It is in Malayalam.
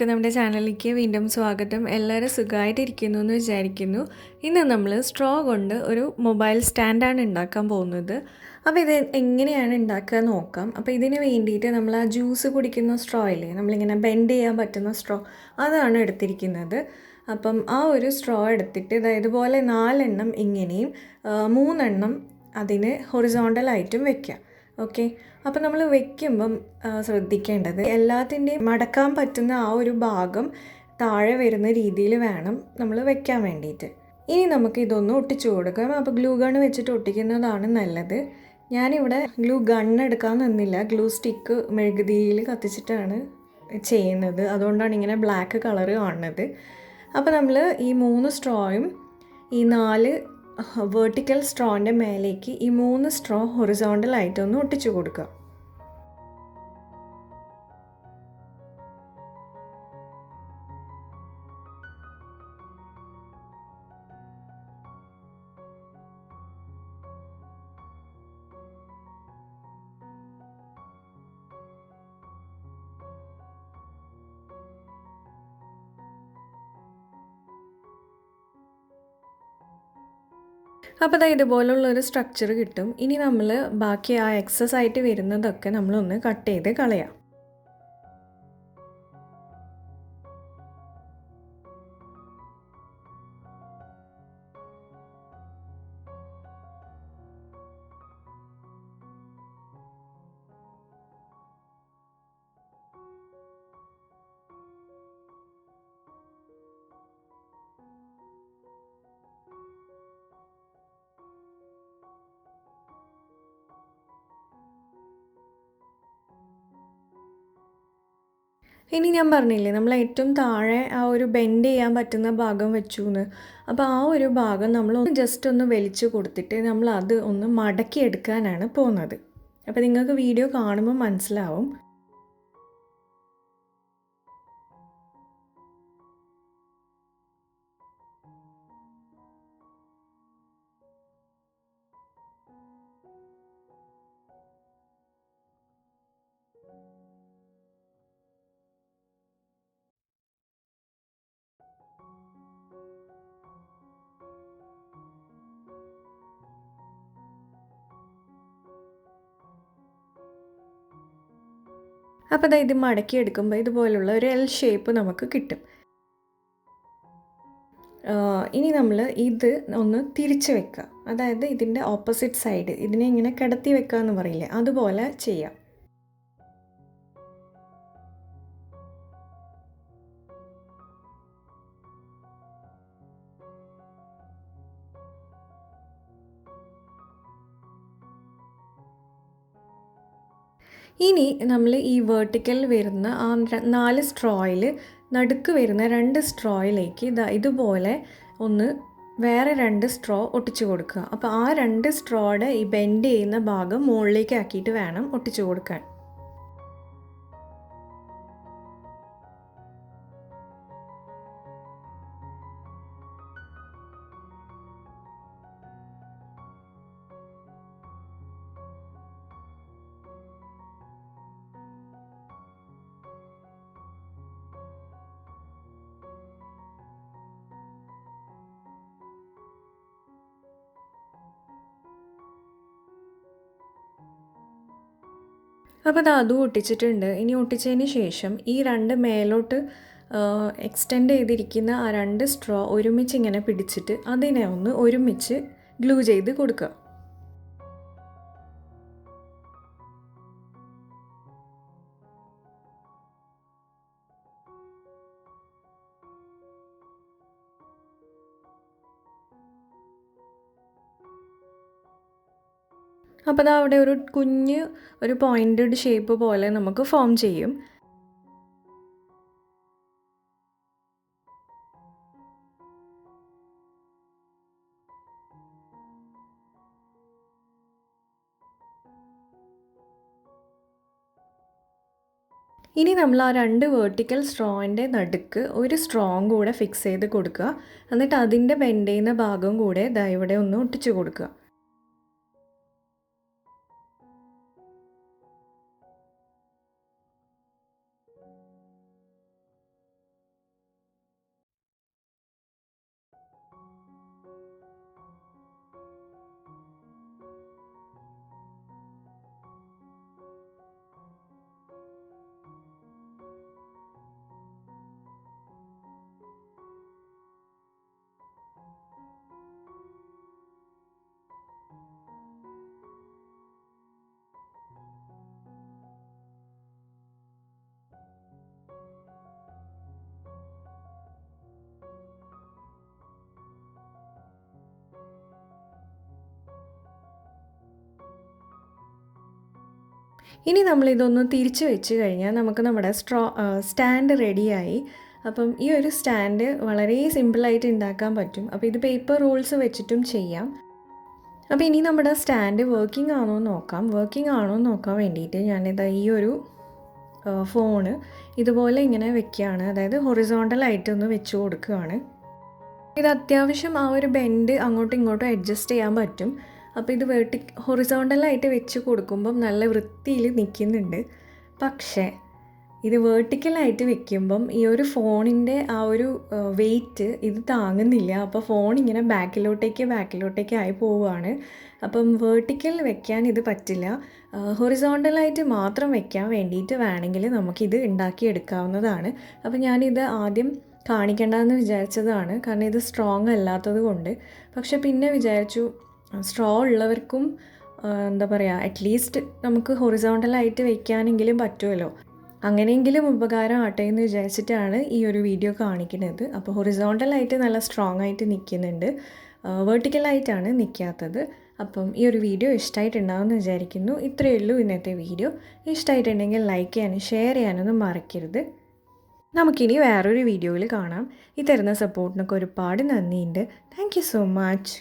എല്ലാവർക്കും നമ്മുടെ ചാനലിലേക്ക് വീണ്ടും സ്വാഗതം. എല്ലാവരും സുഖമായിട്ടിരിക്കുന്നു എന്ന് വിചാരിക്കുന്നു. ഇന്ന് നമ്മൾ സ്ട്രോ കൊണ്ട് ഒരു മൊബൈൽ സ്റ്റാൻഡാണ് ഉണ്ടാക്കാൻ പോകുന്നത്. അപ്പോൾ ഇത് എങ്ങനെയാണ് ഉണ്ടാക്കുക നോക്കാം. അപ്പോൾ ഇതിന് വേണ്ടിയിട്ട് നമ്മൾ ആ ജ്യൂസ് കുടിക്കുന്ന സ്ട്രോ ഇല്ലേ, നമ്മളിങ്ങനെ ബെൻഡ് ചെയ്യാൻ പറ്റുന്ന സ്ട്രോ, അതാണ് എടുത്തിരിക്കുന്നത്. അപ്പം ആ ഒരു സ്ട്രോ എടുത്തിട്ട് ഇതുപോലെ 4 എണ്ണം ഇങ്ങനെയും 3 എണ്ണം അതിന് ഹൊറിസോണ്ടലായിട്ടും വെക്കാം. ഓക്കെ, അപ്പോൾ നമ്മൾ വെക്കുമ്പം ശ്രദ്ധിക്കേണ്ടത് എല്ലാത്തിൻ്റെയും മടക്കാൻ പറ്റുന്ന ആ ഒരു ഭാഗം താഴെ വരുന്ന രീതിയിൽ വേണം നമ്മൾ വെക്കാൻ വേണ്ടിയിട്ട്. ഇനി നമുക്ക് ഇതൊന്ന് ഒട്ടിച്ചു കൊടുക്കാം. അപ്പോൾ ഗ്ലൂ ഗൺ വെച്ചിട്ട് ഒട്ടിക്കുന്നതാണ് നല്ലത്. ഞാനിവിടെ ഗ്ലൂ ഗൺ എടുക്കാൻ നിന്നില്ല, ഗ്ലൂ സ്റ്റിക്ക് മെഴുകുതിരിയിൽ കത്തിച്ചിട്ടാണ് ചെയ്യുന്നത്. അതുകൊണ്ടാണ് ഇങ്ങനെ ബ്ലാക്ക് കളറ് കാണുന്നത്. അപ്പോൾ നമ്മൾ ഈ 3 സ്ട്രോയും ഈ 4 വെർട്ടിക്കൽ സ്ട്രോൻ്റെ മേലേക്ക് ഈ 3 സ്ട്രോ ഹൊറിസോണ്ടലായിട്ടൊന്ന് ഒട്ടിച്ചു കൊടുക്കുക. അപ്പോൾ ഇതുപോലുള്ളൊരു സ്ട്രക്ചർ കിട്ടും. ഇനി നമ്മൾ ബാക്കി ആ എക്സസ് ആയിട്ട് വരുന്നതൊക്കെ നമ്മളൊന്ന് കട്ട് ചെയ്ത് കളയാം. ഇനി ഞാൻ പറഞ്ഞില്ലേ, നമ്മൾ ഏറ്റവും താഴെ ആ ഒരു ബെൻഡ് ചെയ്യാൻ പറ്റുന്ന ഭാഗം വെച്ചു എന്ന്. അപ്പോൾ ആ ഒരു ഭാഗം നമ്മൾ ജസ്റ്റ് ഒന്ന് വലിച്ചു കൊടുത്തിട്ട് നമ്മൾ അത് ഒന്ന് മടക്കി എടുക്കാനാണ് പോകുന്നത്. അപ്പോൾ നിങ്ങൾക്ക് വീഡിയോ കാണുമ്പോൾ മനസ്സിലാവും. അപ്പോൾ ഇത് മടക്കി എടുക്കുമ്പോൾ ഇതുപോലുള്ള ഒരു എൽ ഷേപ്പ് നമുക്ക് കിട്ടും. ഇനി നമ്മൾ ഇത് ഒന്ന് തിരിച്ച് വെക്കുക. അതായത് ഇതിൻ്റെ ഓപ്പോസിറ്റ് സൈഡ്, ഇതിനെ ഇങ്ങനെ കിടത്തി വെക്കുക എന്ന് പറയില്ലേ, അതുപോലെ ചെയ്യാം. ഇനി നമ്മൾ ഈ വെർട്ടിക്കൽ വരുന്ന ആ 4 സ്ട്രോയിൽ നടുക്ക് വരുന്ന 2 സ്ട്രോയിലേക്ക് ഇതുപോലെ ഒന്ന് വേറെ 2 സ്ട്രോ ഒട്ടിച്ചു കൊടുക്കുക. അപ്പോൾ ആ 2 സ്ട്രോയുടെ ഈ ബെൻഡ് ചെയ്യുന്ന ഭാഗം മുകളിലേക്ക് ആക്കിയിട്ട് വേണം ഒട്ടിച്ചു കൊടുക്കാൻ. അപ്പോൾ അതും ഒട്ടിച്ചിട്ടുണ്ട്. ഇനി ഒട്ടിച്ചതിന് ശേഷം ഈ 2 മേലോട്ട് എക്സ്റ്റെൻഡ് ചെയ്തിരിക്കുന്ന ആ 2 സ്ട്രോ ഒരുമിച്ച് ഇങ്ങനെ പിടിച്ചിട്ട് അതിനെ ഒന്ന് ഒരുമിച്ച് ഗ്ലൂ ചെയ്ത് കൊടുക്കുക. അപ്പോൾ അവിടെ ഒരു കുഞ്ഞ് ഒരു പോയിൻറ്റഡ് ഷേപ്പ് പോലെ നമുക്ക് ഫോം ചെയ്യും. ഇനി നമ്മൾ ആ 2 വെർട്ടിക്കൽ സ്ട്രോൻ്റെ നടുക്ക് ഒരു സ്ട്രോങ് കൂടെ ഫിക്സ് ചെയ്ത് കൊടുക്കുക. എന്നിട്ട് അതിൻ്റെ ബെൻഡ് ചെയ്യുന്ന ഭാഗം കൂടെ ഇവിടെ ഒന്ന് ഒട്ടിച്ചു കൊടുക്കുക. ഇനി നമ്മളിതൊന്ന് തിരിച്ച് വെച്ച് കഴിഞ്ഞാൽ നമുക്ക് നമ്മുടെ സ്റ്റാൻഡ് റെഡിയായി. അപ്പം ഈ ഒരു സ്റ്റാൻഡ് വളരെ സിമ്പിളായിട്ട് ഉണ്ടാക്കാൻ പറ്റും. അപ്പോൾ ഇത് പേപ്പർ റോൾസ് വെച്ചിട്ടും ചെയ്യാം. അപ്പോൾ ഇനി നമ്മുടെ സ്റ്റാൻഡ് വർക്കിംഗ് ആണോ എന്ന് നോക്കാം. വർക്കിംഗ് ആണോ എന്ന് നോക്കാൻ വേണ്ടിയിട്ട് ഞാനിതാ ഈ ഒരു ഫോണ് ഇതുപോലെ ഇങ്ങനെ വെക്കുകയാണ്. അതായത് ഹൊറിസോണ്ടലായിട്ടൊന്ന് വെച്ച് കൊടുക്കുകയാണ്. ഇത് അത്യാവശ്യം ആ ഒരു ബെൻഡ് അങ്ങോട്ടും ഇങ്ങോട്ടും അഡ്ജസ്റ്റ് ചെയ്യാൻ പറ്റും. അപ്പോൾ ഇത് ഹൊറിസോണ്ടലായിട്ട് വെച്ച് കൊടുക്കുമ്പം നല്ല വൃത്തിയിൽ നിൽക്കുന്നുണ്ട്. പക്ഷേ ഇത് വേർട്ടിക്കലായിട്ട് വെക്കുമ്പം ഈ ഒരു ഫോണിൻ്റെ ആ ഒരു വെയിറ്റ് ഇത് താങ്ങുന്നില്ല. അപ്പോൾ ഫോൺ ഇങ്ങനെ ബാക്കിലോട്ടേക്ക് ആയി പോവുകയാണ്. അപ്പം വേർട്ടിക്കൽ വെക്കാൻ ഇത് പറ്റില്ല. ഹൊറിസോണ്ടലായിട്ട് മാത്രം വെക്കാൻ വേണ്ടിയിട്ട് വേണമെങ്കിൽ നമുക്കിത് ഉണ്ടാക്കിയെടുക്കാവുന്നതാണ്. അപ്പോൾ ഞാനിത് ആദ്യം കാണിക്കേണ്ടതെന്ന് വിചാരിച്ചതാണ്, കാരണം ഇത് സ്ട്രോങ് അല്ലാത്തത് കൊണ്ട്. പക്ഷെ പിന്നെ വിചാരിച്ചു സ്ട്രോ ഉള്ളവർക്കും എന്താ പറയുക, അറ്റ്ലീസ്റ്റ് നമുക്ക് ഹൊറിസോണ്ടലായിട്ട് വെക്കാനെങ്കിലും പറ്റുമല്ലോ, അങ്ങനെയെങ്കിലും ഉപകാരം ആട്ടെ എന്ന് വിചാരിച്ചിട്ടാണ് ഈ ഒരു വീഡിയോ കാണിക്കുന്നത്. അപ്പോൾ ഹൊറിസോണ്ടലായിട്ട് നല്ല സ്ട്രോങ് ആയിട്ട് നിൽക്കുന്നുണ്ട്, വേർട്ടിക്കലായിട്ടാണ് നിൽക്കാത്തത്. അപ്പം ഈ ഒരു വീഡിയോ ഇഷ്ടമായിട്ടുണ്ടാവുമെന്ന് വിചാരിക്കുന്നു. ഇത്രയേ ഉള്ളൂ ഇന്നത്തെ വീഡിയോ. ഇഷ്ടമായിട്ടുണ്ടെങ്കിൽ ലൈക്ക് ചെയ്യാനും ഷെയർ ചെയ്യാനൊന്നും മറക്കരുത്. നമുക്കിനി വേറൊരു വീഡിയോയിൽ കാണാം. ഈ തരുന്ന സപ്പോർട്ടിനൊക്കെ ഒരുപാട് നന്ദിയുണ്ട്. Thank you so much.